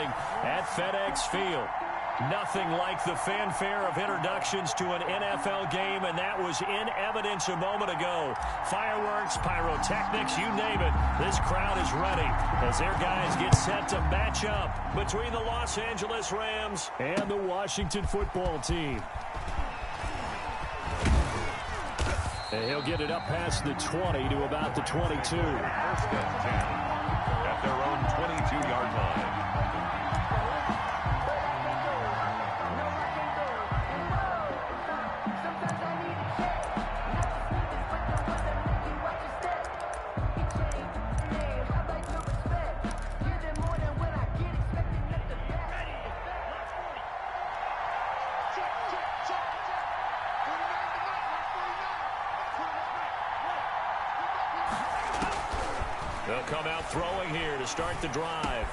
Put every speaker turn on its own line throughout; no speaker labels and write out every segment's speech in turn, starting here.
morning at FedEx Field. Nothing like the fanfare of introductions to an NFL game, and that was in evidence a moment ago. Fireworks, pyrotechnics, you name it. This crowd is ready as their guys get set to match up between the Los Angeles Rams and the Washington football team. And he'll get it up past the 20 to about the 22.
First and 10 at their own 22-yard line.
They'll come out throwing here to start the drive.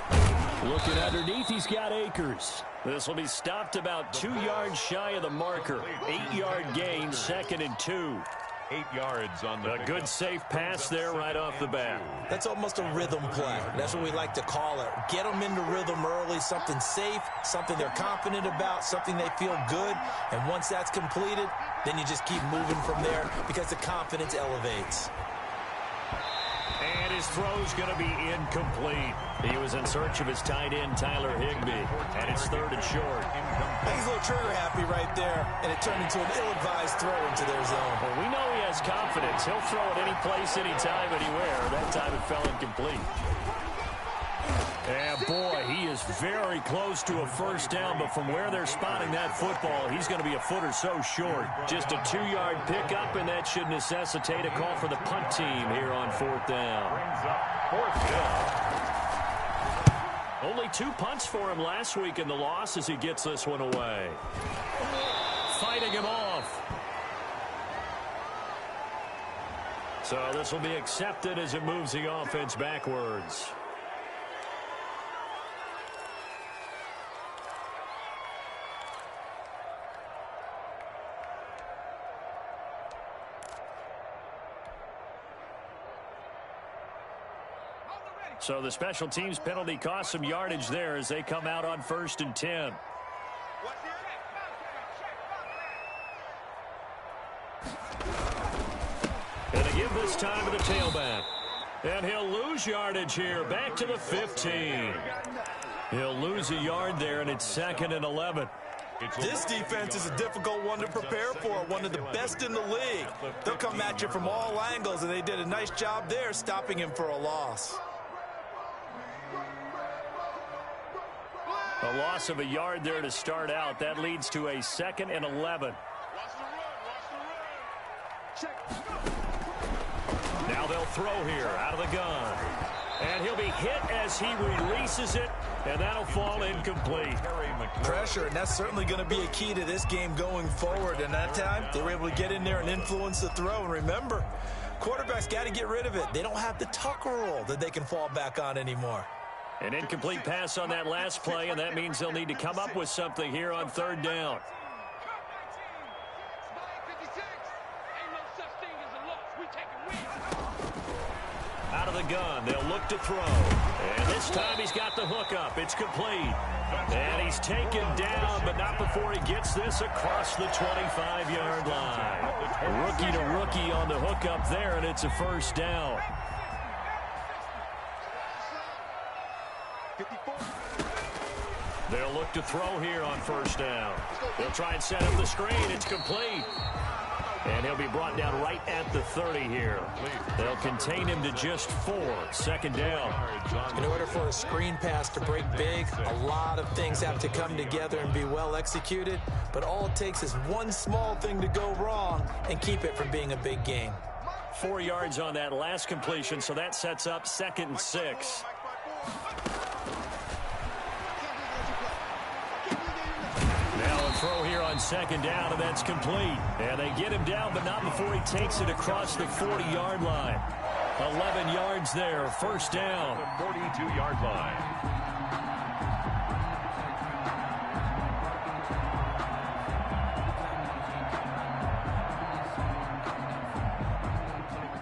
Looking underneath, he's got Akers. This will be stopped about 2 yards shy of the marker. 8-yard gain, 2nd and 2.
8 yards on the
A good safe pass there right off the bat.
That's almost a rhythm play. That's what we like to call it. Get them into rhythm early, something safe, something they're confident about, something they feel good. And once that's completed, then you just keep moving from there because the confidence elevates.
And his throw's going to be incomplete. He was in search of his tight end, Tyler Higbee, and it's 3rd and short.
He's a little trigger happy right there, and it turned into an ill-advised throw into their zone.
Well, we know he has confidence. He'll throw it any place, anytime, anywhere. That time it fell incomplete. And, boy, he is very close to a first down, but from where they're spotting that football, he's going to be a foot or so short. Just a 2-yard pickup, and that should necessitate a call for the punt team here on 4th down.
Brings up 4th down.
Only 2 punts for him last week in the loss as he gets this one away. Fighting him off. So this will be accepted as it moves the offense backwards. So the special teams penalty cost some yardage there as they come out on 1st and 10. Gonna give this time to the tailback. And he'll lose yardage here, back to the 15. He'll lose a yard there, and it's 2nd and 11.
This defense is a difficult one to prepare for, one of the best in the league. They'll come at you from all angles, and they did a nice job there stopping him for a loss.
A loss of a yard there to start out. That leads to a 2nd and 11. Now they'll throw here out of the gun. And he'll be hit as he releases it, and that'll fall incomplete.
Pressure, and that's certainly going to be a key to this game going forward. And that time, they were able to get in there and influence the throw. And remember, quarterbacks got to get rid of it. They don't have the Tucker rule that they can fall back on anymore.
An incomplete pass on that last play, and that means they'll need to come up with something here on 3rd down. Out of the gun, they'll look to throw. And this time he's got the hookup. It's complete. And he's taken down, but not before he gets this across the 25-yard line. Rookie to rookie on the hookup there, and it's a 1st down. They'll look to throw here on 1st down. They'll try and set up the screen. It's complete. And he'll be brought down right at the 30 here. They'll contain him to just 4. 2nd down.
In order for a screen pass to break big, a lot of things have to come together and be well executed. But all it takes is one small thing to go wrong and keep it from being a big game.
4 yards on that last completion, so that sets up 2nd and 6. Throw here on 2nd down, and that's complete. And they get him down, but not before he takes it across the 40-yard line. 11 yards there, 1st down.
The 42-yard line.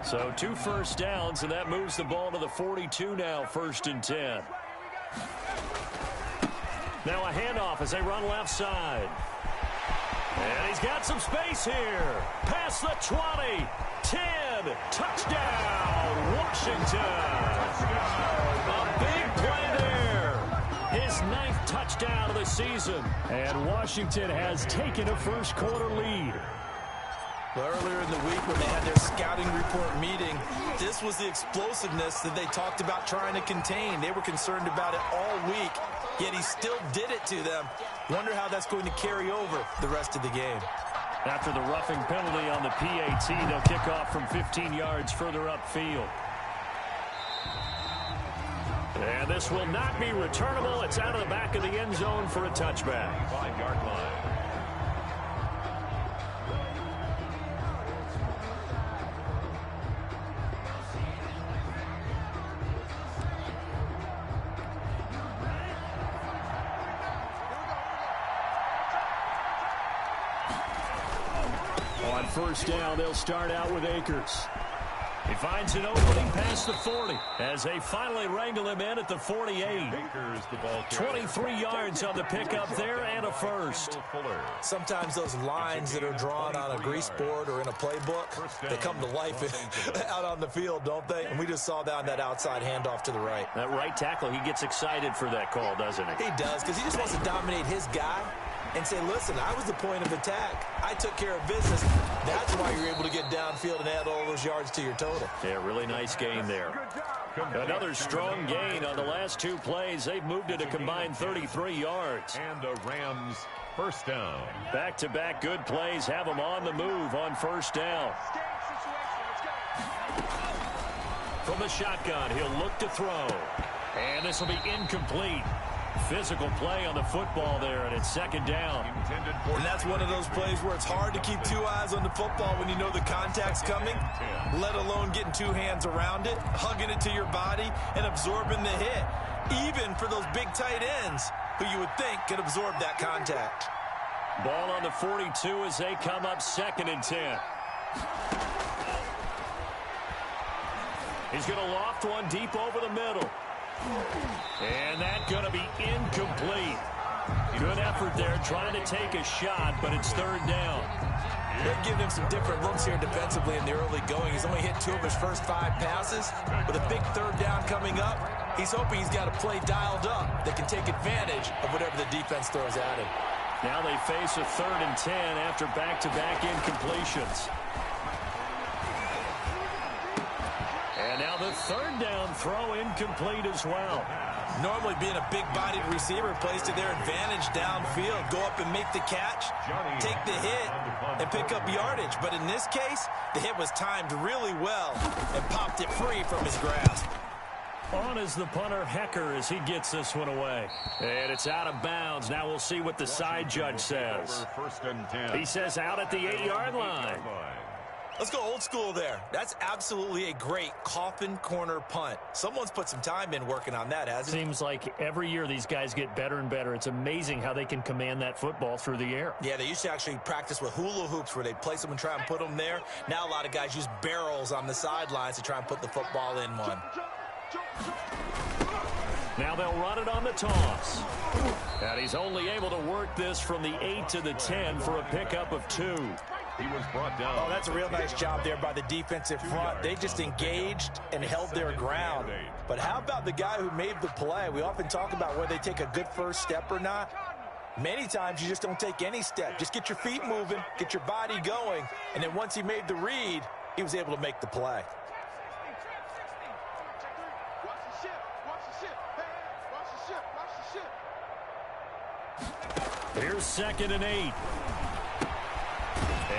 So 2 first downs, and that moves the ball to the 42 now, 1st and 10. Now a handoff as they run left side. And he's got some space here. Past the 20. 10. Touchdown, Washington. A big play there. His 9th touchdown of the season. And Washington has taken a first-quarter lead.
Earlier in the week when they had their scouting report meeting, this was the explosiveness that they talked about trying to contain. They were concerned about it all week, yet he still did it to them. Wonder how that's going to carry over the rest of the game.
After the roughing penalty on the PAT, they'll kick off from 15 yards further upfield. And this will not be returnable. It's out of the back of the end zone for a touchback.
5-yard line.
On first down, they'll start out with Akers. He finds an opening past the 40 as they finally wrangle him in at the 48.
Akers, the ball carrier.
23 yards on the pickup there and a first.
Sometimes those lines that are drawn on a grease board or in a playbook, they come to life out on the field, don't they? And we just saw that outside handoff to the right.
That right tackle, he gets excited for that call, doesn't he?
He does, because he just wants to dominate his guy and say, listen, I was the point of attack. I took care of business. That's why you're able to get downfield and add all those yards to your total.
Yeah, really nice gain there. Another strong gain on the last 2 plays. They've moved it a combined 33 yards.
And the Rams first down.
Back-to-back good plays have them on the move on first down. From the shotgun, he'll look to throw. And this will be incomplete. Physical play on the football there, and it's second down.
And that's one of those plays where it's hard to keep 2 eyes on the football when you know the contact's coming, let alone getting 2 hands around it, hugging it to your body, and absorbing the hit, even for those big tight ends who you would think could absorb that contact.
Ball on the 42 as they come up 2nd and 10. He's going to loft one deep over the middle. And that's going to be incomplete. Good effort there trying to take a shot, but it's third down.
They're giving him some different looks here defensively in the early going. He's only hit 2 of his first 5 passes. With a big third down coming up, he's hoping he's got a play dialed up that can take advantage of whatever the defense throws at him.
Now they face a 3rd and 10 after back-to-back incompletions. And now the 3rd down throw incomplete as well.
Normally being a big-bodied receiver plays to their advantage downfield. Go up and make the catch, take the hit, and pick up yardage. But in this case, the hit was timed really well and popped it free from his grasp.
On is the punter, Hecker, as he gets this one away. And it's out of bounds. Now we'll see what the side judge says. He says out at the 8-yard line.
Let's go old school there. That's absolutely a great coffin corner punt. Someone's put some time in working on that, hasn't it?
Seems like every year these guys get better and better. It's amazing how they can command that football through the air.
Yeah, they used to actually practice with hula hoops where they'd place them and try and put them there. Now a lot of guys use barrels on the sidelines to try and put the football in one.
Now they'll run it on the toss. And he's only able to work this from the 8 to the 10 for a pickup of 2.
He was brought down.
Oh, that's a real nice job there by the defensive front. They just engaged and held their ground. But how about the guy who made the play? We often talk about whether they take a good first step or not. Many times you just don't take any step. Just get your feet moving, get your body going, and then once he made the read, he was able to make the play.
Here's 2nd and 8.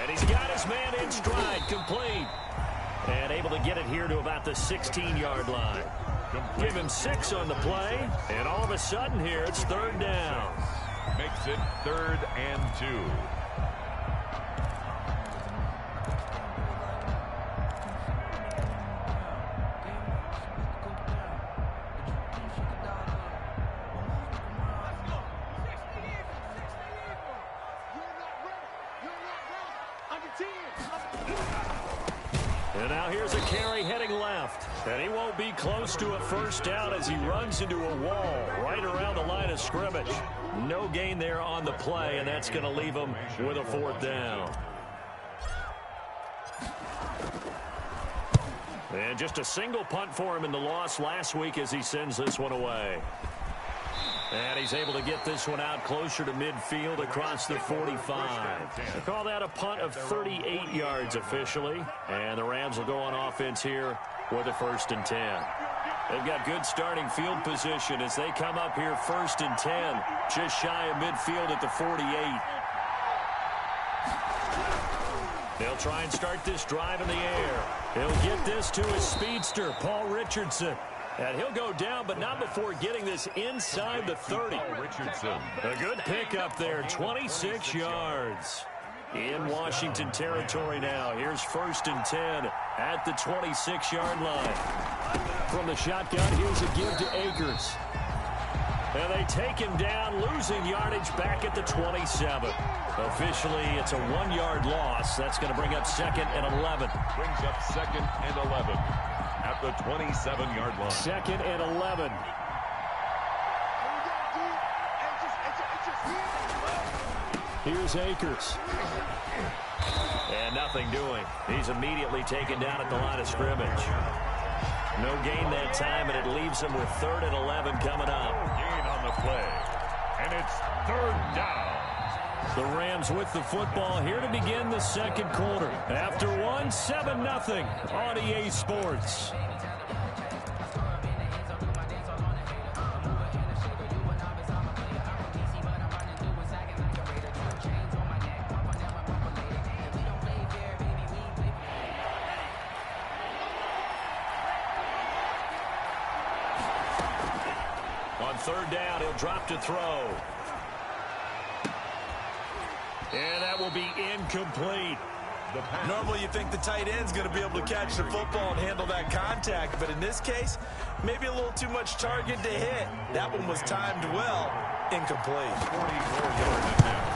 And he's got his man in stride, complete. And able to get it here to about the 16-yard line. Give him 6 on the play, and all of a sudden here it's 3rd down.
Makes it 3rd and 2.
And now here's a carry heading left. And he won't be close to a first down as he runs into a wall right around the line of scrimmage. No gain there on the play, and that's going to leave them with a 4th down. And just a single punt for him in the loss last week as he sends this one away. And he's able to get this one out closer to midfield across the 45. They call that a punt of 38 yards officially. And the Rams will go on offense here with a 1st and 10. They've got good starting field position as they come up here 1st and 10, just shy of midfield at the 48. They'll try and start this drive in the air. He'll get this to his speedster, Paul Richardson. And he'll go down, but not before getting this inside the 30.
Richardson.
A good pickup there, 26 yards. In Washington territory now. Here's 1st and 10 at the 26-yard line. From the shotgun, here's a give to Akers. And they take him down, losing yardage back at the 27. Officially, it's a 1-yard loss. That's going to bring up 2nd and 11.
Brings up 2nd and 11 at the 27-yard line.
2nd and 11. Here's Akers. And nothing doing. He's immediately taken down at the line of scrimmage. No gain that time, and it leaves him with 3rd and 11 coming up.
Gain on the play. And it's 3rd down.
The Rams with the football here to begin the 2nd quarter. After one, 7-0 on EA Sports. On 3rd down, he'll drop to throw. And that will be incomplete.
Normally you think the tight end's going to be able to catch the football and handle that contact, but in this case, maybe a little too much target to hit. That one was timed well. Incomplete.
44 yards now.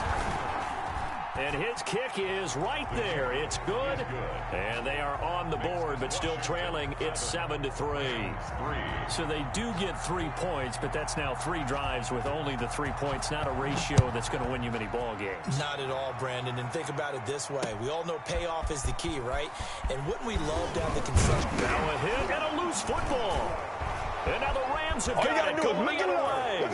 And his kick is right there. It's good. And they are on the board, but still trailing. It's 7-3. So they do get 3 points, but that's now 3 drives with only the 3 points. Not a ratio that's going to win you many ball games.
Not at all, Brandon. And think about it this way. We all know payoff is the key, right? And wouldn't we love to have the concession?
Now a hit and a loose football. And now the Rams have got it going away.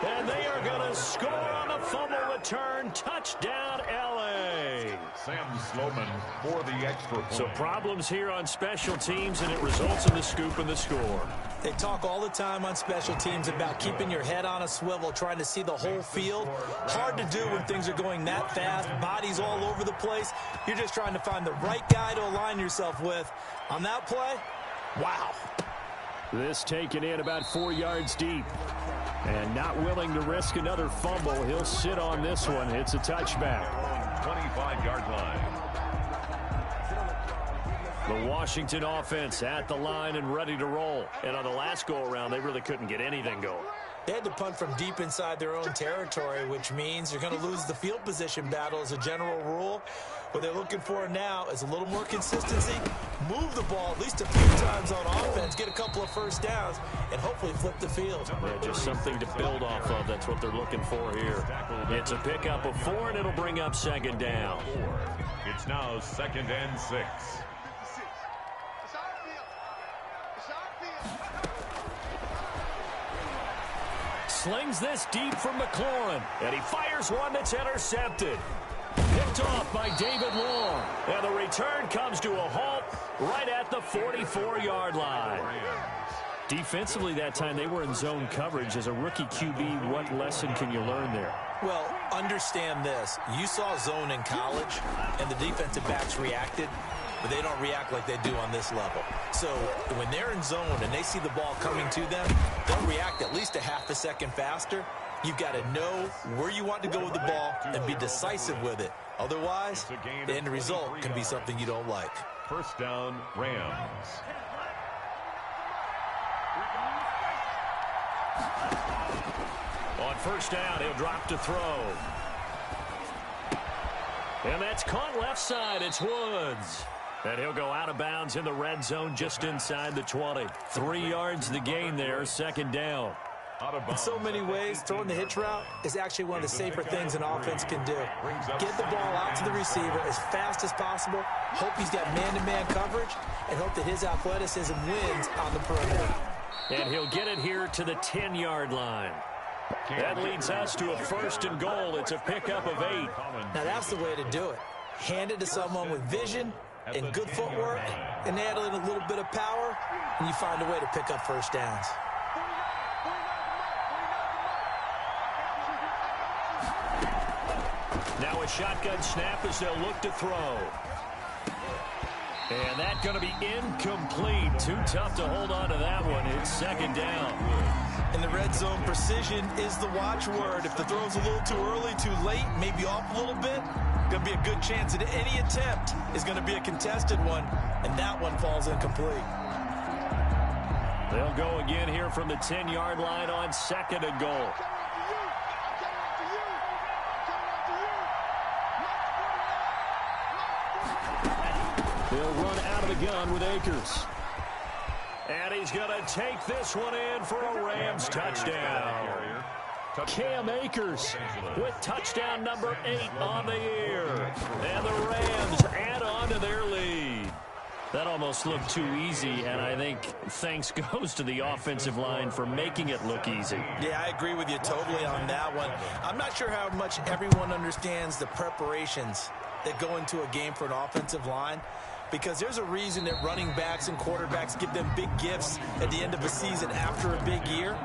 And they are going to score on the fumble return. Touchdown, L.A.
Sam Sloman for the extra point.
So problems here on special teams, and it results in the scoop and the score.
They talk all the time on special teams about keeping your head on a swivel, trying to see the whole field. Hard to do when things are going that fast, bodies all over the place. You're just trying to find the right guy to align yourself with. On that play, wow.
This taken in about 4 yards deep. And not willing to risk another fumble. He'll sit on this one. It's a touchback.
25-yard line.
The Washington offense at the line and ready to roll. And on the last go-around, they really couldn't get anything going.
They had to punt from deep inside their own territory, which means you're going to lose the field position battle as a general rule. What they're looking for now is a little more consistency, move the ball at least a few times on offense, get a couple of first downs, and hopefully flip the field.
Yeah, just something to build off of. That's what they're looking for here. It's a pickup of 4, and it'll bring up 2nd down.
It's now 2nd and 6.
Slings this deep from McLaurin, and he fires one that's intercepted. Picked off by David Long. And the return comes to a halt right at the 44-yard line. Defensively that time, they were in zone coverage. As a rookie QB, what lesson can you learn there?
Well, understand this. You saw zone in college, and the defensive backs reacted, but they don't react like they do on this level. So when they're in zone and they see the ball coming to them, they'll react at least a half a second faster. You've got to know where you want to go with the ball and be decisive with it. Otherwise, the end result can be something you don't like.
1st down, Rams.
On 1st down, he'll drop to throw. And that's caught left side. It's Woods. And he'll go out of bounds in the red zone just inside the 20. 3 yards the gain there, 2nd down.
In so many ways, throwing the hitch route is actually one of the safer things an offense can do. Get the ball out to the receiver as fast as possible, hope he's got man-to-man coverage, and hope that his athleticism wins on the perimeter.
And he'll get it here to the 10-yard line. That leads us to a 1st and goal. It's a pickup of 8.
Now that's the way to do it. Hand it to someone with vision and good footwork, and add in a little bit of power, and you find a way to pick up first downs.
Now a shotgun snap as they'll look to throw. And that's going to be incomplete. Too tough to hold on to that one. It's 2nd down.
In the red zone, precision is the watchword. If the throw's a little too early, too late, maybe off a little bit, going to be a good chance that any attempt is going to be a contested one, and that one falls incomplete.
They'll go again here from the 10-yard line on 2nd and goal. They'll run out of the gun with Akers. And he's going to take this one in for a Rams touchdown. Cam Akers with touchdown number 8 on the year. And the Rams add on to their lead. That almost looked too easy, and I think thanks goes to the offensive line for making it look easy.
Yeah, I agree with you totally on that one. I'm not sure how much everyone understands the preparations that go into a game for an offensive line, because there's a reason that running backs and quarterbacks give them big gifts at the end of a season after a big year.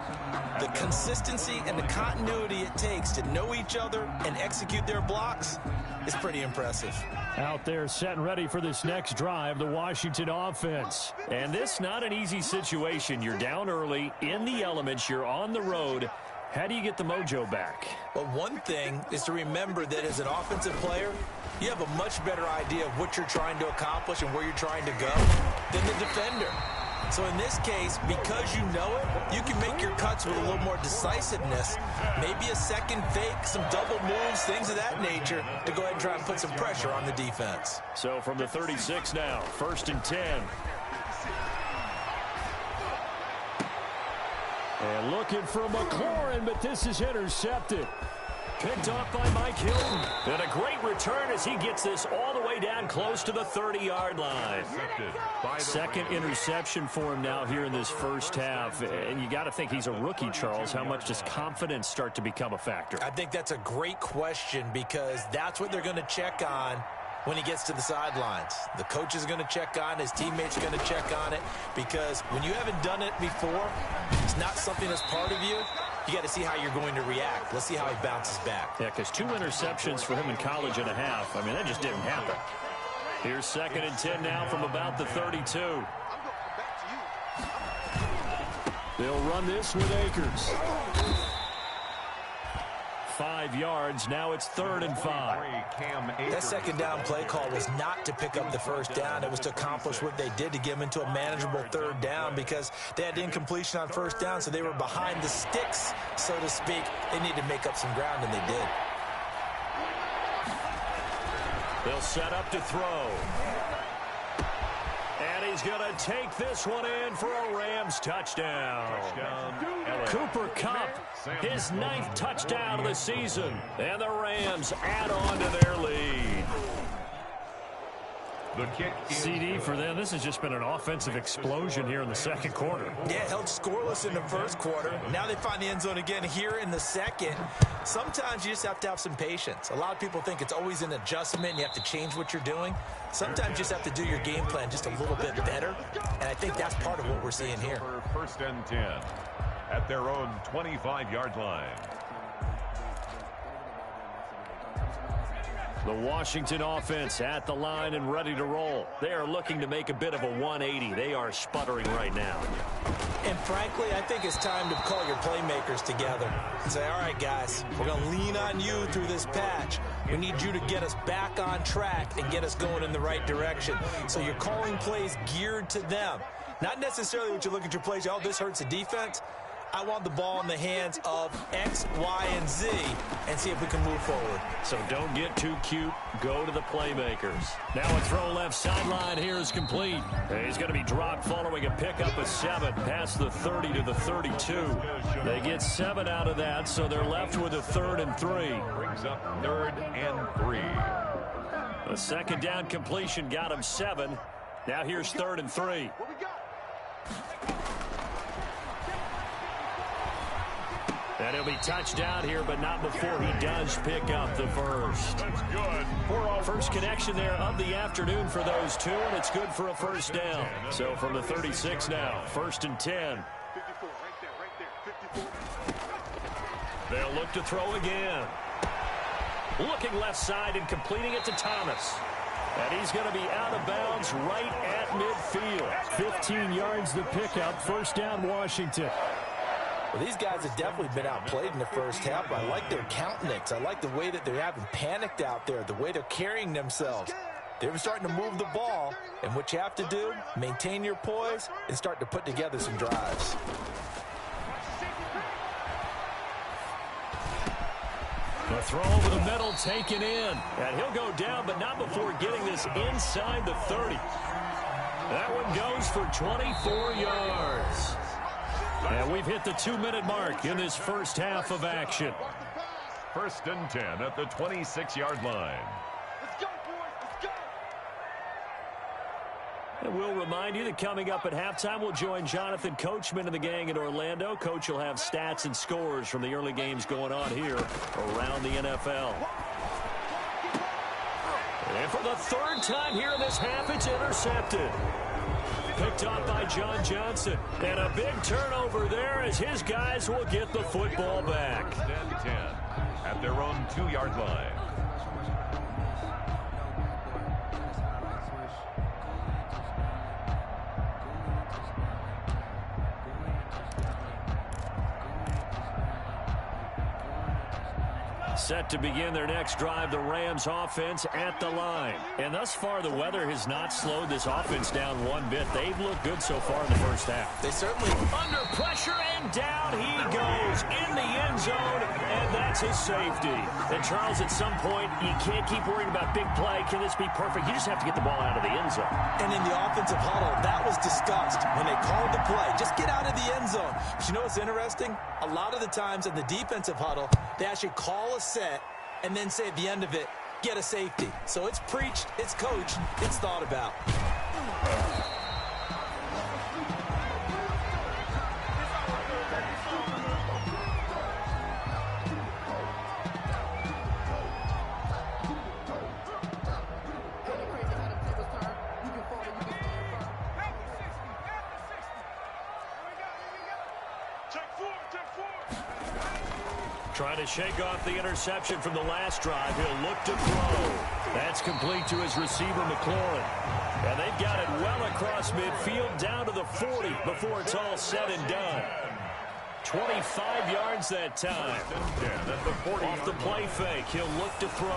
The consistency and the continuity it takes to know each other and execute their blocks is pretty impressive.
Out there set and ready for this next drive, the Washington offense. And this not an easy situation. You're down early, in the elements, you're on the road. How do you get the mojo back?
Well, one thing is to remember that as an offensive player, you have a much better idea of what you're trying to accomplish and where you're trying to go than the defender. So in this case, because you know it, you can make your cuts with a little more decisiveness, maybe a second fake, some double moves, things of that nature, to go ahead and try and put some pressure on the defense.
So from the 36 now, 1st and 10. And looking for McLaurin, but this is intercepted. Picked off by Mike Hilton. And a great return as he gets this all the way down close to the 30-yard line. 2nd interception for him now here in this first half. And you got to think he's a rookie, Charles. How much does confidence start to become a factor?
I think that's a great question, because that's what they're going to check on when he gets to the sidelines. The coach is going to check on it. His teammates are going to check on it, because when you haven't done it before, it's not something that's part of you. You got to see how you're going to react. Let's see how he bounces back.
Yeah, because 2 interceptions for him in college and a half. I mean, that just didn't happen. Here's 2nd and 10 now from about the 32. They'll run this with Akers. 5 yards. Now it's 3rd and 5.
That 2nd down play call was not to pick up the first down. It was to accomplish what they did, to get them into a manageable 3rd down, because they had incompletion on 1st down, so they were behind the sticks, so to speak. They needed to make up some ground, and they did.
They'll set up to throw. And he's going to take this one in for a Rams touchdown. Cooper Kupp, his 9th touchdown of the season. And the Rams add on to their lead.
The kick
CD for them. This has just been an offensive explosion here in the 2nd quarter.
Yeah, held scoreless in the 1st quarter. Now they find the end zone again here in the 2nd. Sometimes you just have to have some patience. A lot of people think it's always an adjustment. You have to change what you're doing. Sometimes you just have to do your game plan just a little bit better. And I think that's part of what we're seeing here.
1st and 10 at their own 25-yard line.
The Washington offense at the line and ready to roll. They are looking to make a bit of a 180. They are sputtering right now.
And frankly, I think it's time to call your playmakers together and say, all right, guys, we're going to lean on you through this patch. We need you to get us back on track and get us going in the right direction. So you're calling plays geared to them. Not necessarily what you look at your plays, oh, this hurts the defense. I want the ball in the hands of X, Y, and Z and see if we can move forward.
So don't get too cute. Go to the playmakers. Now a throw left sideline here is complete. He's going to be dropped following a pickup of 7 past the 30 to the 32. They get 7 out of that, so they're left with a 3rd and 3.
Brings up 3rd and 3.
A second down completion got him 7. Now here's 3rd and 3. And he'll be touched down here, but not before he does pick up the first.
That's good.
First connection there of the afternoon for those two, and it's good for a first down. So from the 36 now, 1st and 10. They'll look to throw again. Looking left side and completing it to Thomas. And he's going to be out of bounds right at midfield. 15 yards the pickup. First down, Washington.
Well, these guys have definitely been outplayed in the first half. I like their countenance. I like the way that they're having panicked out there, the way they're carrying themselves. They're starting to move the ball, and what you have to do, maintain your poise and start to put together some drives.
The throw over the middle taken in, and he'll go down, but not before getting this inside the 30. That one goes for 24 yards. And we've hit the 2-minute mark in this first half of action.
1st and 10 at the 26-yard line.
Let's go, boys. Let's go.
And we'll remind you that coming up at halftime, we'll join Jonathan Coachman and the gang in Orlando. Coach will have stats and scores from the early games going on here around the NFL. And for the 3rd time here in this half, it's intercepted. Picked off by John Johnson. And a big turnover there as his guys will get the football back.
1st and 10 at their own 2-yard line.
Set to begin their next drive, the Rams offense at the line. And thus far, the weather has not slowed this offense down one bit. They've looked good so far in the first half.
They certainly...
Under pressure, and down he goes in the end zone, and that's his safety. And Charles, at some point, you can't keep worrying about big play. Can this be perfect? You just have to get the ball out of the end zone.
And in the offensive huddle, that was discussed when they called the play. Just get out of the end zone. But you know what's interesting? A lot of the times in the defensive huddle, they actually call a set and then say at the end of it, get a safety. So it's preached, it's coached, it's thought about.
Trying to shake off the interception from the last drive. He'll look to throw. That's complete to his receiver, McLaurin. And they've got it well across midfield down to the 40 before it's all said and done. 25 yards that time. Off the play fake, he'll look to throw.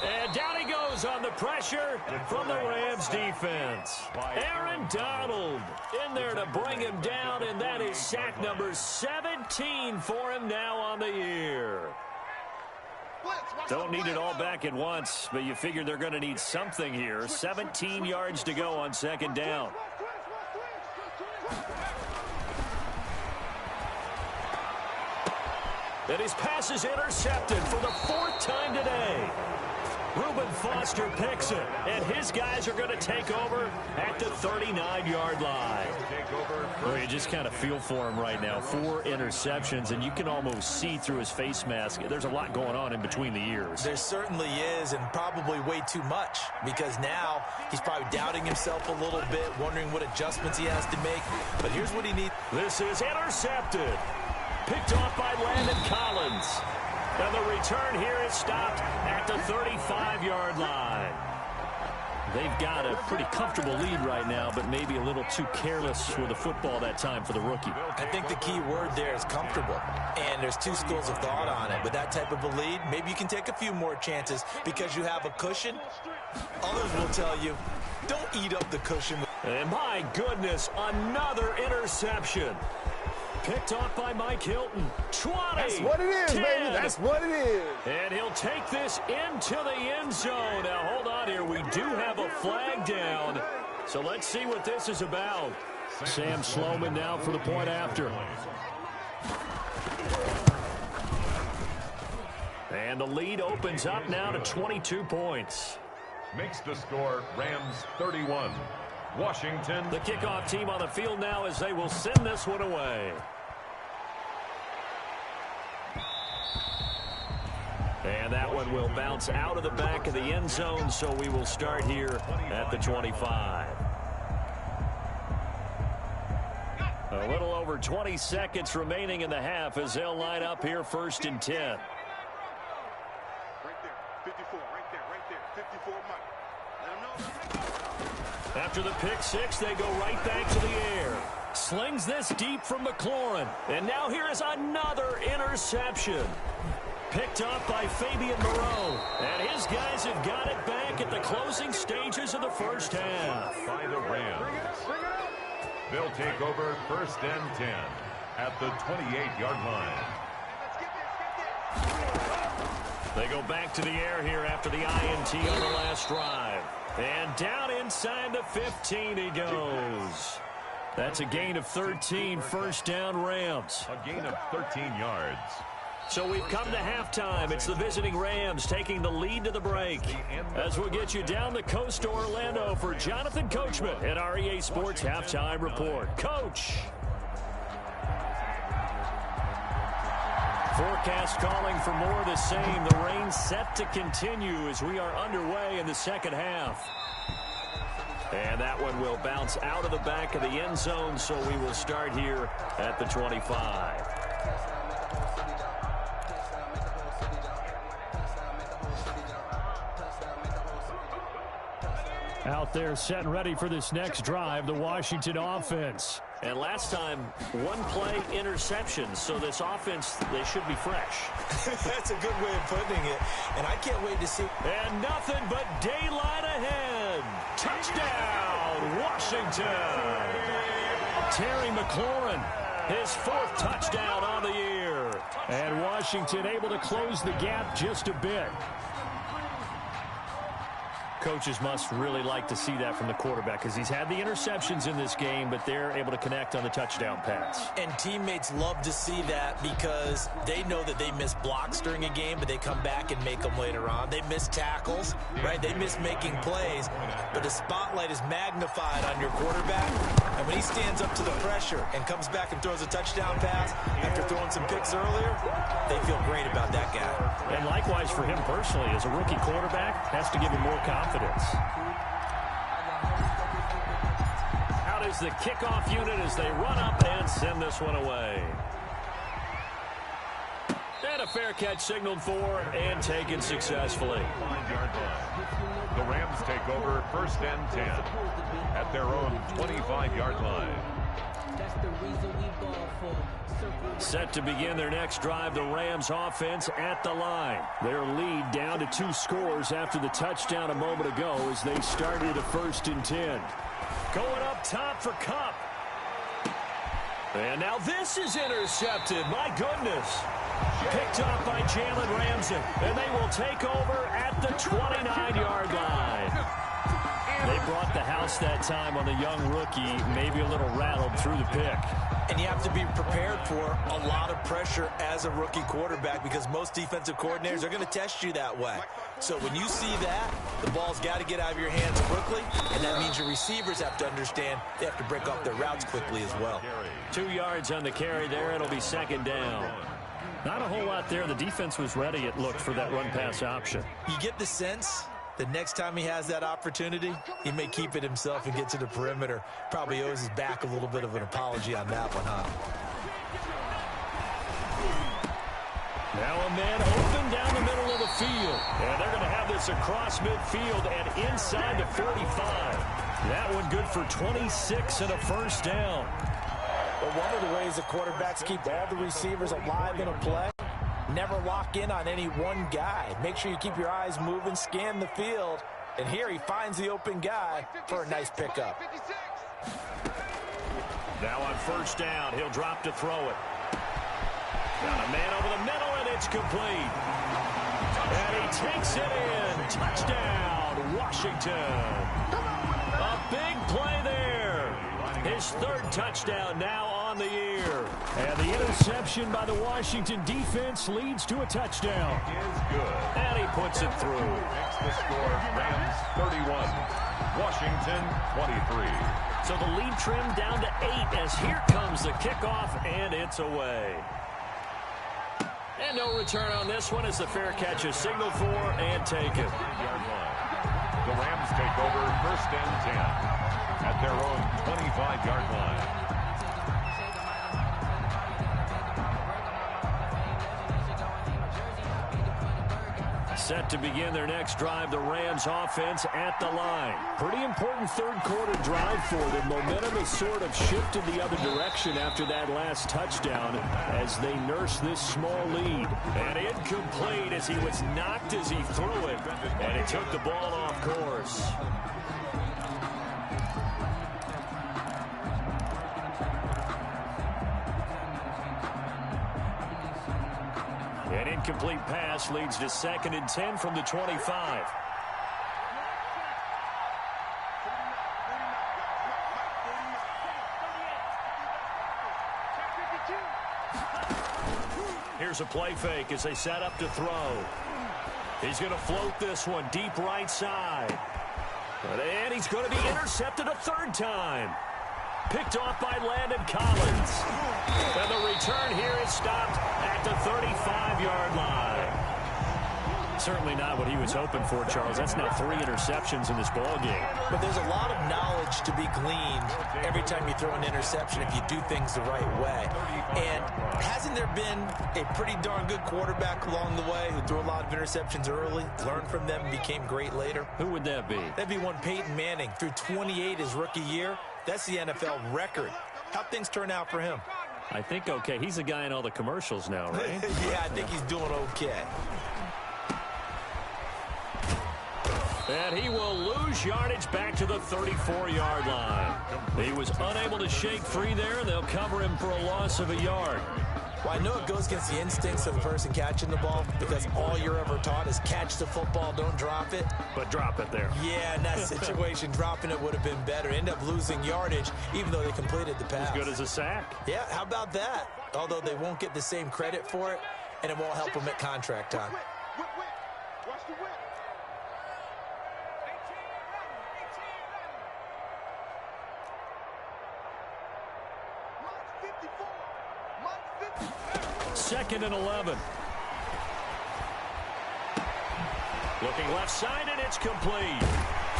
And down he goes on the pressure from the Rams defense. Aaron Donald in there to bring him down, and that is sack number 17 for him now on the year. Don't need it all back at once, but you figure they're going to need something here. 17 yards to go on 2nd down. And his pass is intercepted for the 4th time today. Reuben Foster picks it, and his guys are going to take over at the 39-yard line. Well, you just kind of feel for him right now. 4 interceptions, and you can almost see through his face mask. There's a lot going on in between the ears.
There certainly is, and probably way too much, because now he's probably doubting himself a little bit, wondering what adjustments he has to make. But here's what he needs.
This is intercepted. Picked off by Landon Collins. And the return here is stopped at the 35-yard line. They've got a pretty comfortable lead right now, but maybe a little too careless with the football that time for the rookie.
I think the key word there is comfortable. And there's 2 schools of thought on it. With that type of a lead, maybe you can take a few more chances because you have a cushion. Others will tell you, don't eat up the cushion.
And my goodness, another interception. Picked off by Mike Hilton. 20.
That's what it is,
10.
baby. That's what it is.
And he'll take this into the end zone. Now, hold on here. We do have a flag down. So let's see what this is about. Sam Sloman now for the point after. And the lead opens up now to 22 points.
Makes the score Rams 31. Washington.
The kickoff team on the field now as they will send this one away. And that one will bounce out of the back of the end zone, so we will start here at the 25. A little over 20 seconds remaining in the half as they'll line up here 1st and 10.
Right there. 54. Right there. 54, Mike. Let him know.
After the pick six, they go right back to the air. Slings this deep from McLaurin. And now here is another interception. Picked up by Fabian Moreau. And his guys have got it back at the closing stages of the first half.
By the Rams. They'll take over 1st and 10 at the 28-yard line.
They go back to the air here after the INT on the last drive. And down inside the 15 he goes. That's a gain of 13, 1st down Rams.
A gain of 13 yards.
So we've come to halftime. It's the visiting Rams taking the lead to the break. As we'll get you down the coast to Orlando for Jonathan Coachman at our EA Sports Halftime Report. Coach. Forecast calling for more of the same. The rain set to continue as we are underway in the second half. And that one will bounce out of the back of the end zone, so we will start here at the 25. Out there set and ready for this next drive, the Washington offense. And last time, one play interception, so this offense, they should be fresh.
That's a good way of putting it, and I can't wait to see.
And nothing but daylight ahead. Touchdown, Washington. Terry McLaurin, his 4th touchdown on the year. And Washington able to close the gap just a bit. Coaches must really like to see that from the quarterback because he's had the interceptions in this game, but they're able to connect on the touchdown pass.
And teammates love to see that because they know that they miss blocks during a game, but they come back and make them later on. They miss tackles, right? They miss making plays, but the spotlight is magnified on your quarterback. And when he stands up to the pressure and comes back and throws a touchdown pass after throwing some picks earlier, they feel great about that guy.
And likewise for him personally, as a rookie quarterback, has to give him more confidence. Out is the kickoff unit as they run up and send this one away. And a fair catch signaled for and taken successfully.
5-yard line. The Rams take over 1st and 10 at their own 25-yard line.
That's the reason we ball for.
Set to begin their next drive, the Rams offense at the line. Their lead down to 2 scores after the touchdown a moment ago as they started a 1st and 10. Going up top for Kupp. And now this is intercepted. My goodness. Picked up by Jalen Ramsey. And they will take over at the 29-yard line. They brought the house that time on the young rookie, maybe a little rattled through the pick.
And you have to be prepared for a lot of pressure as a rookie quarterback because most defensive coordinators are going to test you that way. So when you see that, the ball's got to get out of your hands quickly, and that means your receivers have to understand they have to break off their routes quickly as well.
2 yards on the carry there. It'll be 2nd down. Not a whole lot there. The defense was ready, it looked, for that run-pass option.
You get the sense the next time he has that opportunity, he may keep it himself and get to the perimeter. Probably owes his back a little bit of an apology on that one, huh?
Now a man open down the middle of the field. And they're going to have this across midfield and inside the 45. That one good for 26 and a 1st down.
Well, one of the ways the quarterbacks keep all the receivers alive in a play, never lock in on any one guy. Make sure you keep your eyes moving, scan the field. And here he finds the open guy for a nice pickup.
Now on first down, he'll drop to throw it. Got a man over the middle, and it's complete. And he takes it in. Touchdown, Washington. A big play there. His third touchdown now on the year.
And the interception by the Washington defense leads to a touchdown.
Is good.
And he puts it through.
Makes the score Rams 31, Washington 23.
So the lead trimmed down to 8 as here comes the kickoff, and it's away. And no return on this one as the fair catch is signaled for and taken.
The Rams take over first and 10 at their own 25-yard line.
Set to begin their next drive, the Rams offense at the line.
Pretty important third quarter drive for them. Momentum has sort of shifted the other direction after that last touchdown as they nurse this small lead.
And incomplete as he was knocked as he threw it. And he took the ball off course. An incomplete pass leads to 2nd and 10 from the 25. Here's a play fake as they set up to throw. He's going to float this one deep right side. And he's going to be intercepted a third time. Picked off by Landon Collins. And the return here is stopped at the 35-yard line. Certainly not what he was hoping for, Charles. That's now 3 interceptions in this ball game.
But there's a lot of knowledge to be gleaned every time you throw an interception if you do things the right way. And hasn't there been a pretty darn good quarterback along the way who threw a lot of interceptions early, learned from them, and became great later?
Who would that be?
That'd be one Peyton Manning. Threw 28 his rookie year. That's the NFL record. How'd things turn out for him?
I think okay. He's the guy in all the commercials now, right?
Yeah, I think he's doing okay.
And he will lose yardage back to the 34-yard line. He was unable to shake free there, and they'll cover him for a loss of a yard.
Well, I know it goes against the instincts of the person catching the ball because all you're ever taught is catch the football, don't drop it.
But drop it there.
Yeah, in that situation, dropping it would have been better. End up losing yardage, even though they completed the pass.
As good as a sack.
Yeah, how about that? Although they won't get the same credit for it, and it won't help them at contract time.
Watch the whip. Mark 54. Mark 50.
2nd and 11. Looking left side, and it's complete.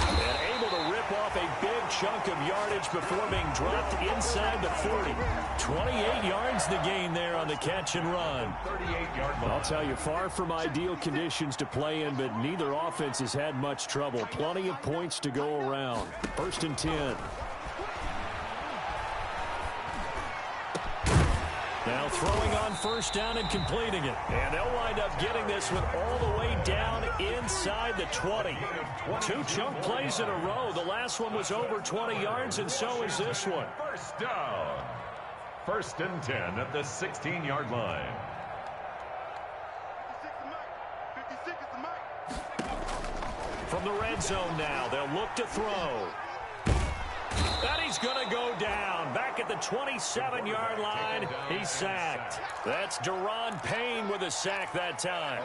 And able to rip off a big chunk of yardage before being dropped inside the 40. 28 yards the gain there on the catch and run.
38-yard line.
I'll tell you, far from ideal conditions to play in, but neither offense has had much trouble. Plenty of points to go around. 1st and 10.
Now throwing on first down and completing it. And they'll wind up getting this one all the way down inside the 20. 2 chunk plays in a row. The last one was over 20 yards, and so is this one.
First down. 1st and 10 at the 16-yard line.
56 is the mic.
From the red zone now, they'll look to throw. And he's going to go down. Back at the 27-yard line, he's sacked. That's Daron Payne with a sack that time.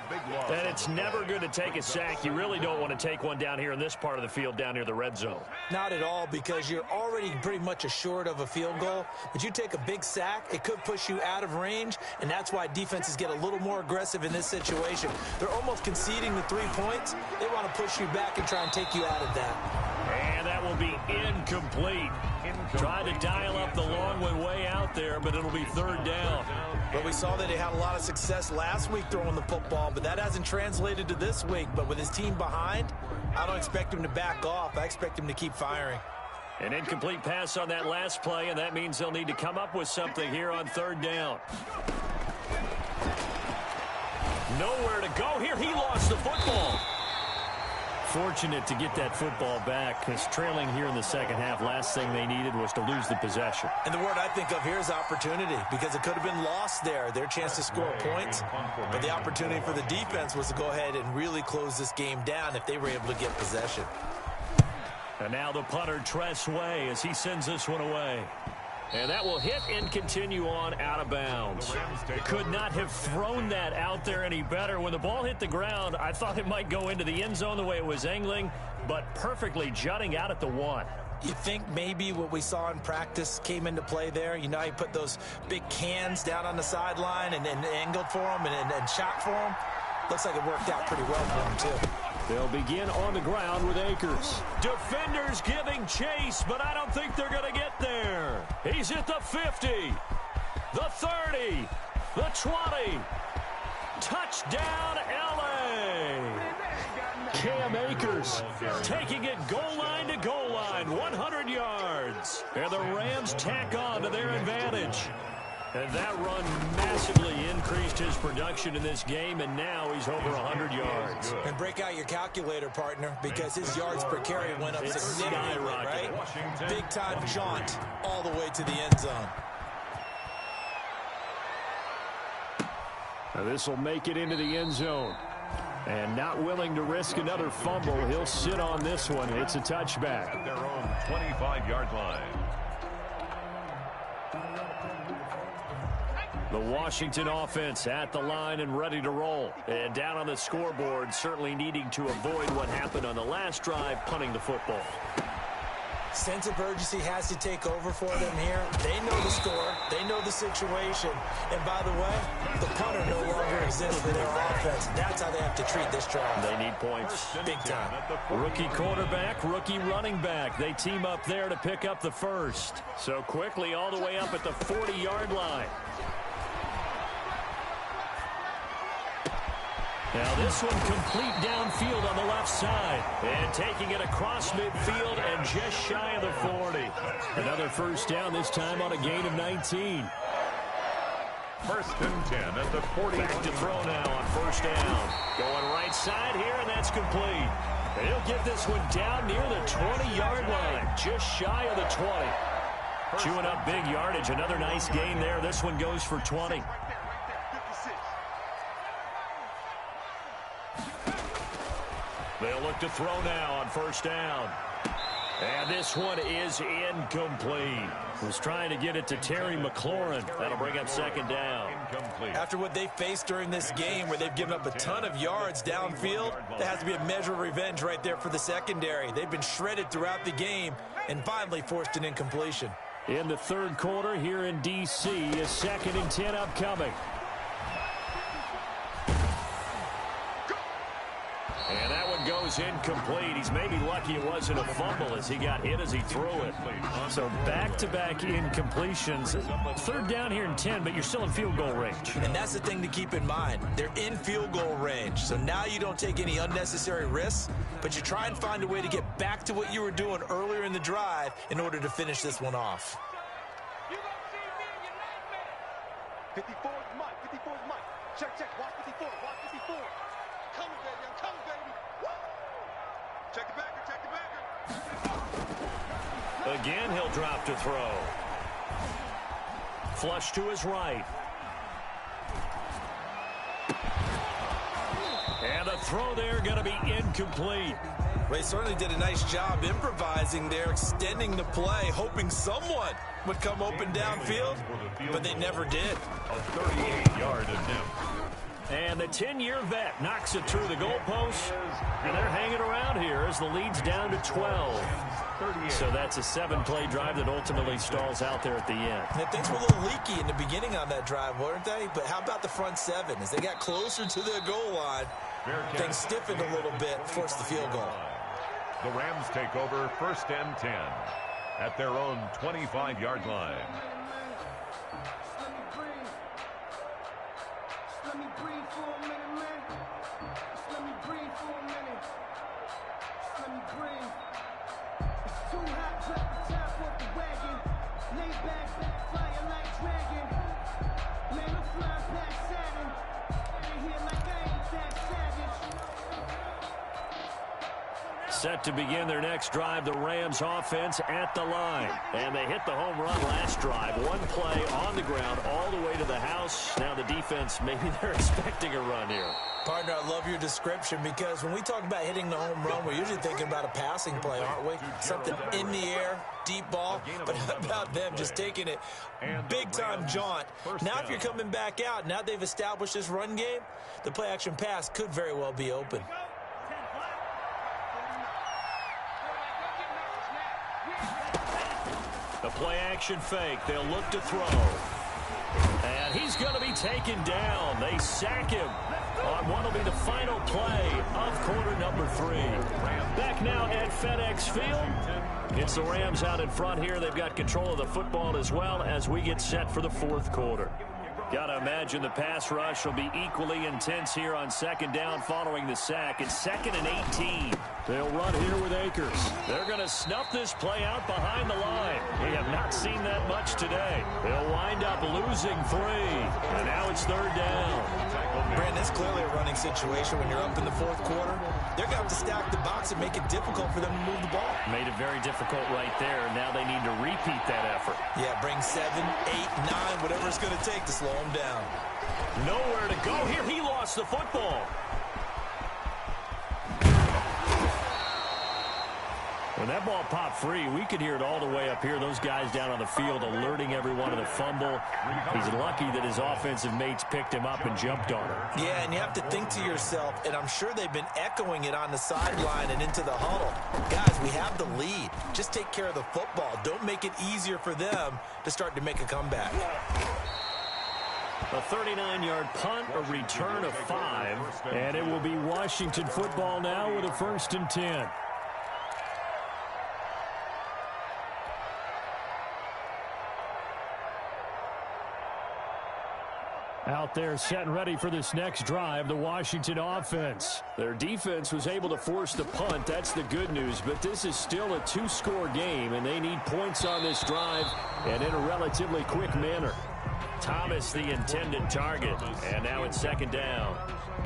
And it's never good to take a sack. You really don't want to take one down here in this part of the field, down near the red zone.
Not at all, because you're already pretty much assured of a field goal. But you take a big sack, it could push you out of range, and that's why defenses get a little more aggressive in this situation. They're almost conceding the 3 points. They want to push you back and try and take you out of that.
And that will be incomplete. Tried to dial up the long one way out there, but it'll be 3rd down.
But we saw that he had a lot of success last week throwing the football, but that hasn't translated to this week. But with his team behind, I don't expect him to back off. I expect him to keep firing.
An incomplete pass on that last play, and that means they'll need to come up with something here on 3rd down. Nowhere to go here. He lost the football. fortunate to get that football back because trailing here in the second half, last thing they needed was to lose the possession.
And the word I think of here is opportunity because it could have been lost there. Their chance to score points, but the opportunity for the defense was to go ahead and really close this game down if they were able to get possession.
And now the punter, Tress Way, as he sends this one away. And that will hit and continue on out of bounds. Could not have thrown that out there any better. When the ball hit the ground, I thought it might go into the end zone the way it was angling, but perfectly jutting out at the 1.
You think maybe what we saw in practice came into play there? You know, he put those big cans down on the sideline and angled for him and shot for him. Looks like it worked out pretty well for him, too.
They'll begin on the ground with Akers.
Defenders giving chase, but I don't think they're going to get there. He's at the 50, the 30, the 20. Touchdown, L.A.
Cam Akers
taking it goal line to goal line, 100 yards. And the Rams tack on to their advantage. And that run massively increased his production in this game, and now he's over 100 yards.
And break out your calculator, partner, because his yards per carry went up significantly, right? Big-time jaunt all the way to the end zone.
Now this will make it into the end zone. And not willing to risk another fumble, he'll sit on this one. It's a touchback.
At their own 25-yard line.
The Washington offense at the line and ready to roll. And down on the scoreboard, certainly needing to avoid what happened on the last drive, punting the football.
Sense of urgency has to take over for them here. They know the score. They know the situation. And by the way, the punter no longer exists for their offense. That's how they have to treat this drive.
They need points.
Big time.
Rookie quarterback, rookie running back. They team up there to pick up the first. So quickly all the way up at the 40-yard line. Now this one complete downfield on the left side. And taking it across midfield and just shy of the 40. Another first down, this time on a gain of 19.
First and 10 at the 40.
Back to throw now on first down. Going right side here, and that's complete. And he'll get this one down near the 20-yard line. Just shy of the 20. Chewing up big yardage. Another nice gain there. This one goes for 20. They'll look to throw now on first down. And this one is incomplete. Was trying to get it to Terry McLaurin. That'll bring up second down.
Incomplete.
After what they faced during this game where they've given up a ton of yards downfield, there has to be a measure of revenge right there for the secondary. They've been shredded throughout the game and finally forced an incompletion.
In the third quarter here in D.C., is 2nd and 10 upcoming.
And that one goes incomplete. He's maybe lucky it wasn't a fumble as he got hit as he threw it. So back-to-back incompletions. Third down here in 10, but you're still in field goal range.
And that's the thing to keep in mind. They're in field goal range. So now you don't take any unnecessary risks, but you try and find a way to get back to what you were doing earlier in the drive in order to finish this one off.
54 is Mike. 54 is Mike. Check, check. Watch 54. Watch 54. Coming, baby. I'm coming, baby. Woo! Check the backer. Check the backer.
Again, he'll drop to throw. Flush to his right. And the throw there going to be incomplete.
They certainly did a nice job improvising there, extending the play, hoping someone would come open downfield, but they never did.
A 38-yard attempt.
And the 10-year vet knocks it through the goalpost. And they're hanging around here as the lead's down to 12. So that's a 7-play drive that ultimately stalls out there at the end.
And things were a little leaky in the beginning on that drive, weren't they? But how about the front seven? As they got closer to their goal line, things stiffened a little bit, forced the field goal.
The Rams take over first and 10 at their own 25-yard line.
Let me breathe for a minute, man. Just let me breathe for a minute. Just let me breathe. It's too hot, drop the top off the wagon. Lay back, fire like dragon. Man, I'm flying past Saturn. Out of here like I ain't that savage.
Set to begin their next drive, the Rams offense at the line. And they hit the home run last drive. One play on the ground all the way to the house. Now the defense, maybe they're expecting a run here.
Partner, I love your description because when we talk about hitting the home run, we're usually thinking about a passing play, aren't we? Something in the air, deep ball. But how about them just taking it big-time jaunt? Now if you're coming back out, now they've established this run game, the play-action pass could very well be open.
The play-action fake. They'll look to throw. And he's going to be taken down. They sack him on what will be the final play of quarter number 3. Back now at FedEx Field. It's the Rams out in front here. They've got control of the football as well as we get set for the fourth quarter. Got to imagine the pass rush will be equally intense here on second down following the sack. It's 2nd and 18.
They'll run here with Akers.
They're going to snuff this play out behind the line. We have not seen that much today. They'll wind up losing 3. And now it's 3rd down.
Brandon, it's clearly a running situation when you're up in the fourth quarter. They're going to have to stack the box and make it difficult for them to move the ball.
Made it very difficult right there. Now they need to repeat that effort.
Yeah, bring 7, 8, 9, whatever it's going to take to slow them down.
Nowhere to go here. He lost the football. When that ball popped free, we could hear it all the way up here. Those guys down on the field alerting everyone of the fumble. He's lucky that his offensive mates picked him up and jumped on him.
Yeah, and you have to think to yourself, and I'm sure they've been echoing it on the sideline and into the huddle. Guys, we have the lead. Just take care of the football. Don't make it easier for them to start to make a comeback.
A 39-yard punt, a return of 5.
And it will be Washington football now with a 1st and 10. Out there set and ready for this next drive, the Washington offense. Their defense was able to force the punt. That's the good news. But this is still a 2-score game, and they need points on this drive and in a relatively quick manner.
Thomas, the intended target. And now it's 2nd down.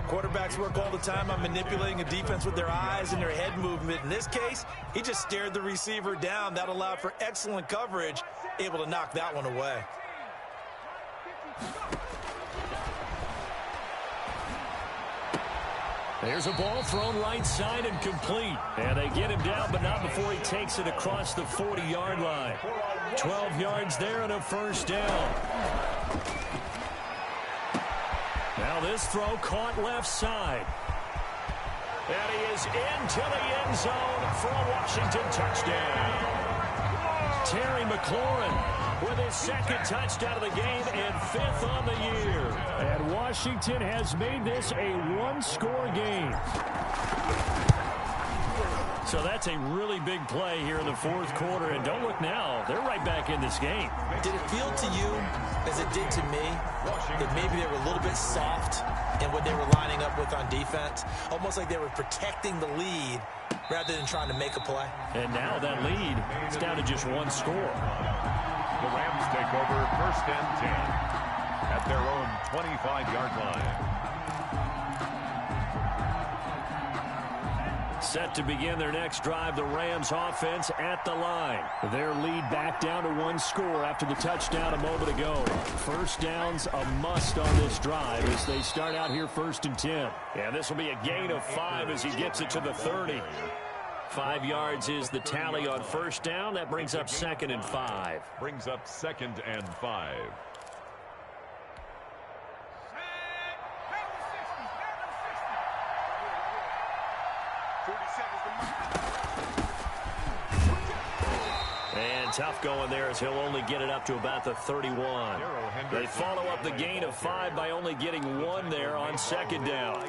Quarterbacks work all the time on manipulating a defense with their eyes and their head movement. In this case, he just stared the receiver down. That allowed for excellent coverage, able to knock that one away.
There's a ball thrown right side and complete. And they get him down, but not before he takes it across the 40-yard line. 12 yards there and a 1st down. Now this throw caught left side. And he is into the end zone for a Washington touchdown. Terry McLaurin with his 2nd touchdown of the game and 5th on the year.
And Washington has made this a 1-score game.
So that's a really big play here in the fourth quarter. And don't look now, they're right back in this game.
Did it feel to you, as it did to me, that maybe they were a little bit soft in what they were lining up with on defense? Almost like they were protecting the lead rather than trying to make a play.
And now that lead is down to just 1 score.
The Rams take over 1st and 10 at their own 25-yard line.
Set to begin their next drive, the Rams offense at the line.
Their lead back down to 1 score after the touchdown a moment ago. 1st down's a must on this drive as they start out here 1st and 10.
And this will be a gain of 5 as he gets it to the 30. 5 yards is the tally on 1st down. That brings up 2nd and 5.
Brings up 2nd and 5.
And tough going there as he'll only get it up to about the 31. They follow up the gain of 5 by only getting 1 there on 2nd down.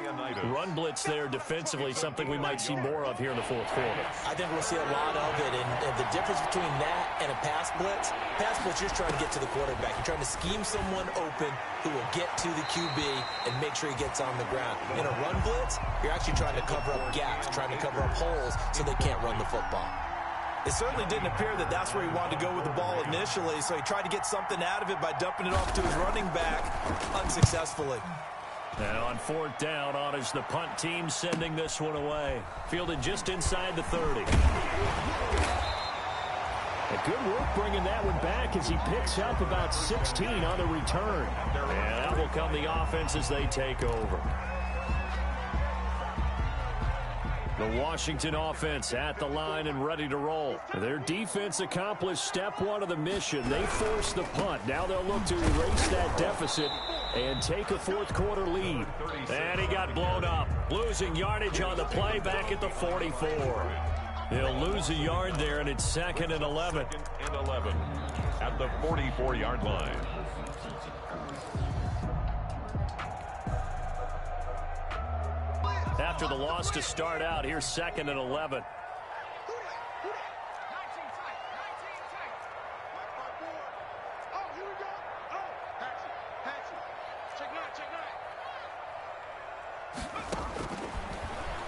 Run blitz there defensively, something we might see more of here in the fourth quarter.
I think we'll see a lot of it, and the difference between that and a pass blitz, you're just trying to get to the quarterback. You're trying to scheme someone open who will get to the QB and make sure he gets on the ground. In a run blitz, you're actually trying to cover up gaps, trying to cover up holes so they can't run the football. It certainly didn't appear that that's where he wanted to go with the ball initially, so he tried to get something out of it by dumping it off to his running back unsuccessfully.
And on fourth down, on is the punt team sending this one away. Fielded just inside the 30.
A good work bringing that one back as he picks up about 16 on the return.
And that will come the offense as they take over. The Washington offense at the line and ready to roll. Their defense accomplished step one of the mission. They forced the punt. Now they'll look to erase that deficit and take a fourth quarter lead. And he got blown up. Losing yardage on the play back at the 44. He'll lose a yard there, and it's 2nd and 11.
And 11 at the 44-yard line.
After the loss to start out, here's 2nd and 11.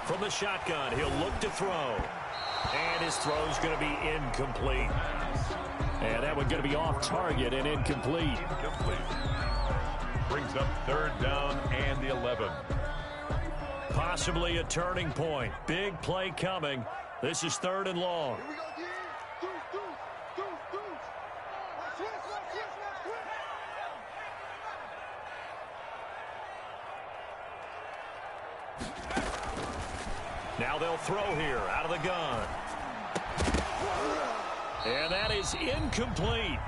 From the shotgun, he'll look to throw. And his throw's going to be incomplete.
And that one's going to be off target and incomplete.
Brings up 3rd down and the 11.
Possibly a turning point. Big play coming. This is 3rd and long. Now they'll throw here out of the gun. And that is incomplete.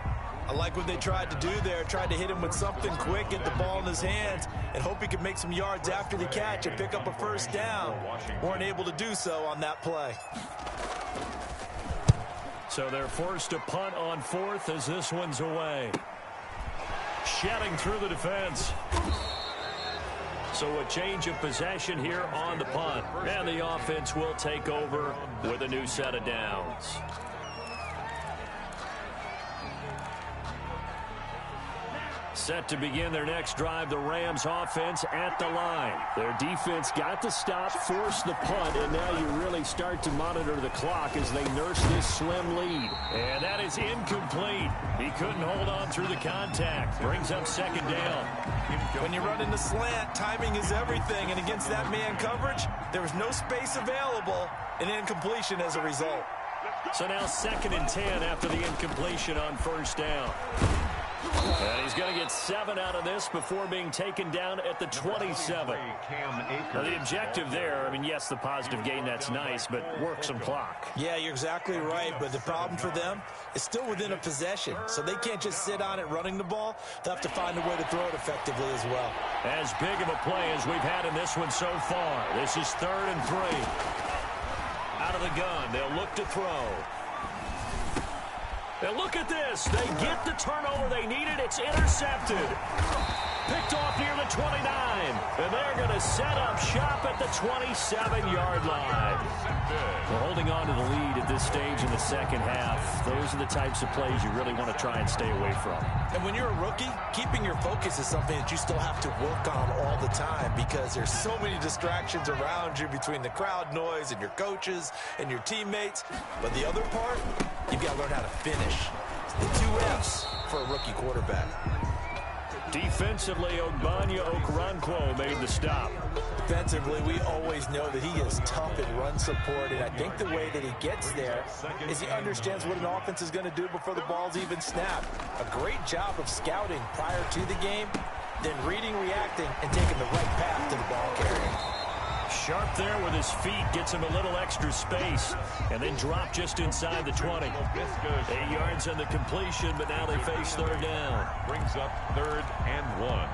I like what they tried to do there. Tried to hit him with something quick, get the ball in his hands, and hope he could make some yards after the catch and pick up a first down. Weren't able to do so on that play.
So they're forced to punt on 4th as this one's away. Shedding through the defense. So a change of possession here on the punt. And the offense will take over with a new set of downs. Set to begin their next drive, the Rams offense at the line.
Their defense got the stop, forced the punt, and now you really start to monitor the clock as they nurse this slim lead.
And that is incomplete. He couldn't hold on through the contact. Brings up 2nd down.
When you run in the slant, timing is everything, and against that man coverage, there was no space available, and incompletion as a result.
So now 2nd and 10 after the incompletion on 1st down. And he's going to get 7 out of this before being taken down at the 27. Now the objective there, I mean, yes, the positive gain, that's nice, but work some clock.
Yeah, you're exactly right, but the problem for them is still within a possession, so they can't just sit on it running the ball. They'll have to find a way to throw it effectively as well.
As big of a play as we've had in this one so far. This is 3rd and 3. Out of the gun, they'll look to throw. And look at this. They get the turnover they needed. It's intercepted. Picked off near the 29. And they're going to set up shop at the 27-yard line. Well, holding on to the lead at this stage in the second half, those are the types of plays you really want to try and stay away from.
And when you're a rookie, keeping your focus is something that you still have to work on all the time because there's so many distractions around you between the crowd noise and your coaches and your teammates. But the other part, you've got to learn how to finish. The 2 F's for a rookie quarterback.
Defensively, Ogbanya Okoronkwo made the stop.
Defensively, we always know that he is tough in run support, and I think the way that he gets there is he understands what an offense is going to do before the ball's even snapped. A great job of scouting prior to the game, then reading, reacting, and taking the right path to the ball carrier.
Sharp there with his feet, gets him a little extra space, and then drop just inside the 20. 8 yards on the completion, but now they face 3rd down.
Brings up 3rd and 1.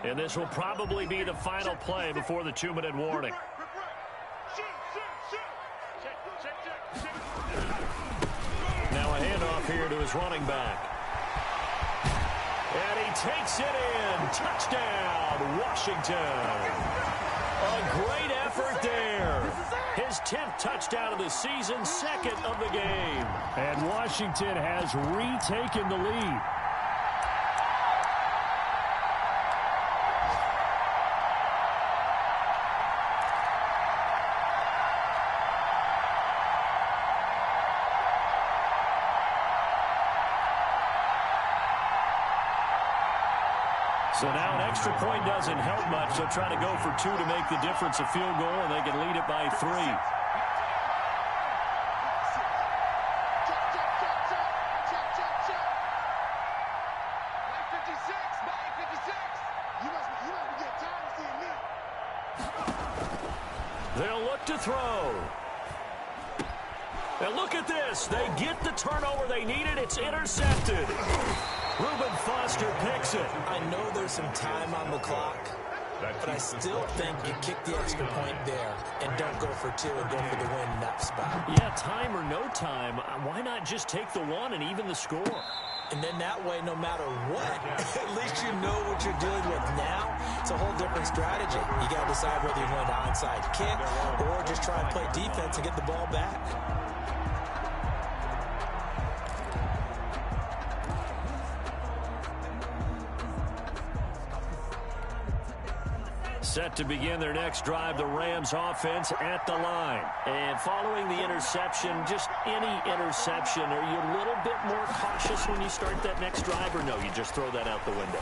And this will probably be the final play before the 2-minute warning. Now a handoff here to his running back. And he takes it in. Touchdown, Washington. A great effort there. His 10th touchdown of the season, 2nd of the game.
And Washington has retaken the lead.
3 So now an extra point doesn't help much. They'll try to go for 2 to make the difference a field goal, and they can lead it by 3. They'll look to throw. And look at this. They get the turnover they needed. It's intercepted. Reuben Foster picks it.
I know there's some time on the clock, but I still think you kick the extra point there and don't go for 2 and go for the win in that spot.
Yeah, time or no time, why not just take the 1 and even the score?
And then that way, no matter what, at least you know what you're dealing with now. It's a whole different strategy. You got to decide whether you're going to onside kick or just try and play defense and get the ball back.
Set to begin their next drive, the Rams offense at the line. And following the interception, just any interception, are you a little bit more cautious when you start that next drive, or no, you just throw that out the window?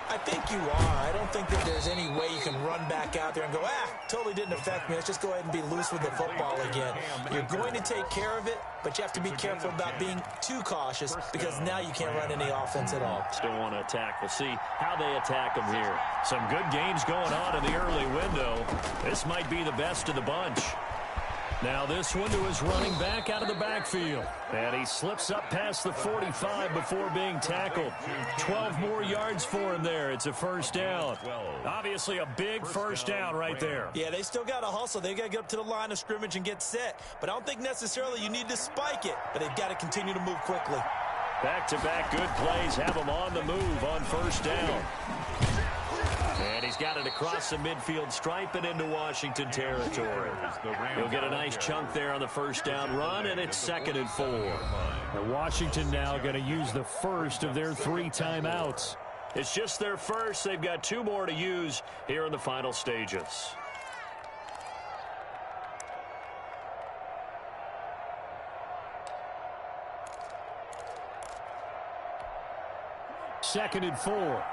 I think you are. I don't think that there's any way you can run back out there and go, totally didn't affect me. Let's just go ahead and be loose with the football again. You're going to take care of it, but you have to be careful about being too cautious because now you can't run any offense at all.
Still want to attack. We'll see how they attack them here. Some good games going on in the early window. This might be the best of the bunch. Now this one to his running back out of the backfield. And he slips up past the 45 before being tackled. 12 more yards for him there. It's a first down. Obviously a big first down right there.
Yeah, they still got to hustle. They've got to get up to the line of scrimmage and get set. But I don't think necessarily you need to spike it. But they've got to continue to move quickly.
Back-to-back good plays have him on the move on first down. And he's got it across the midfield stripe and into Washington territory. He'll get a nice chunk there on the first down run, and it's 2nd and 4.
And Washington now going to use the first of their 3 timeouts.
It's just their first. They've got 2 more to use here in the final stages.
Second and 4.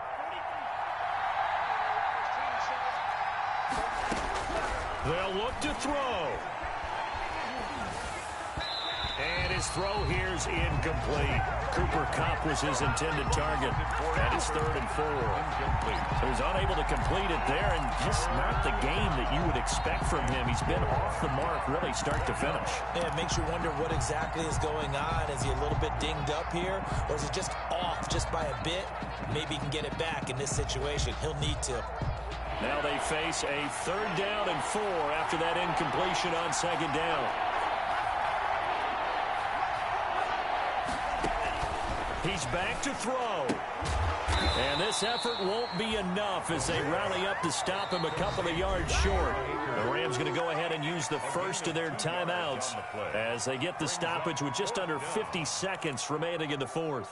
They'll look to throw. And his throw here's incomplete. Cooper Kupp was his intended target. And it's 3rd and 4. So he's unable to complete it there, and just not the game that you would expect from him. He's been off the mark really start to finish.
Yeah, it makes you wonder what exactly is going on. Is he a little bit dinged up here, or is it just off just by a bit? Maybe he can get it back in this situation. He'll need to.
Now they face a 3rd down and 4 after that incompletion on 2nd down. He's back to throw. And this effort won't be enough as they rally up to stop him a couple of yards short. The Rams going to go ahead and use the first of their timeouts as they get the stoppage with just under 50 seconds remaining in the 4th.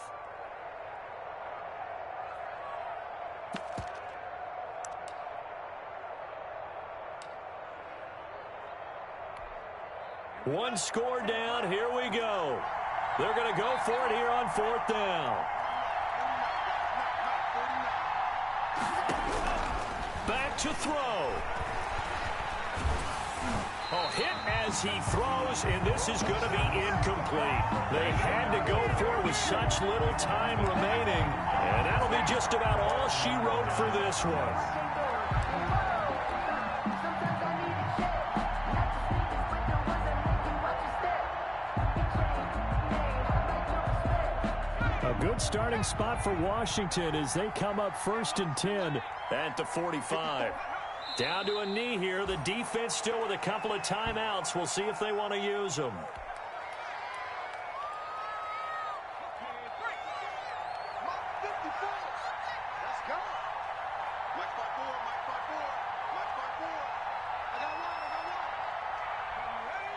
One score down. Here we go. They're going to go for it here on 4th down. Back to throw. Hit as he throws, and this is going to be incomplete. They had to go for it with such little time remaining, and that'll be just about all she wrote for this one.
Good starting spot for Washington as they come up 1st and 10.
At the 45. Down to a knee here. The defense still with a couple of timeouts. We'll see if they want to use them.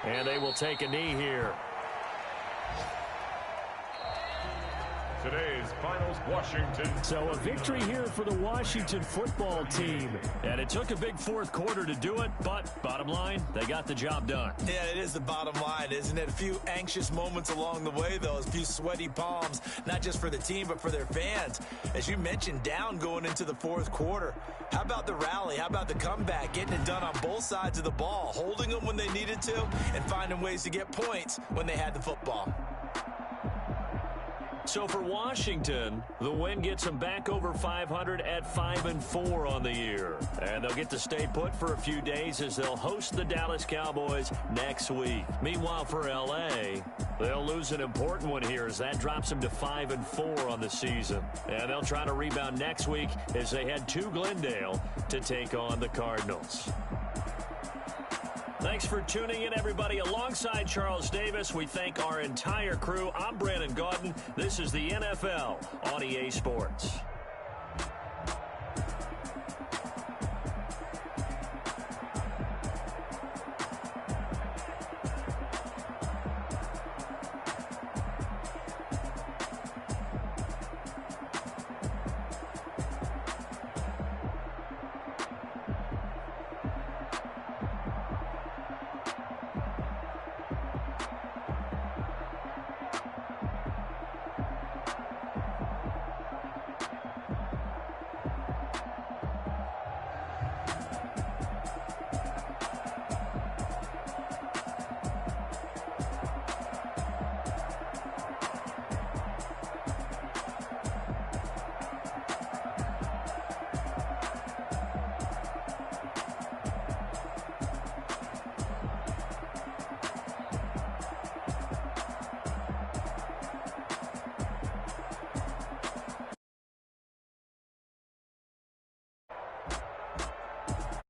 And they will take a knee here.
today's finals, Washington.
So a victory here for the Washington football team. And it took a big fourth quarter to do it, but bottom line, they got the job done.
Yeah, it is the bottom line, isn't it? A few anxious moments along the way, though. A few sweaty palms, not just for the team, but for their fans. As you mentioned, down going into the fourth quarter. How about the rally? How about the comeback? Getting it done on both sides of the ball, holding them when they needed to, and finding ways to get points when they had the football.
So for Washington, the win gets them back over 500 at 5-4 on the year. And they'll get to stay put for a few days as they'll host the Dallas Cowboys next week. Meanwhile, for L.A., they'll lose an important one here as that drops them to 5-4 on the season. And they'll try to rebound next week as they head to Glendale to take on the Cardinals. Thanks for tuning in, everybody. Alongside Charles Davis, we thank our entire crew. I'm Brandon Gaudin. This is the NFL on EA Sports.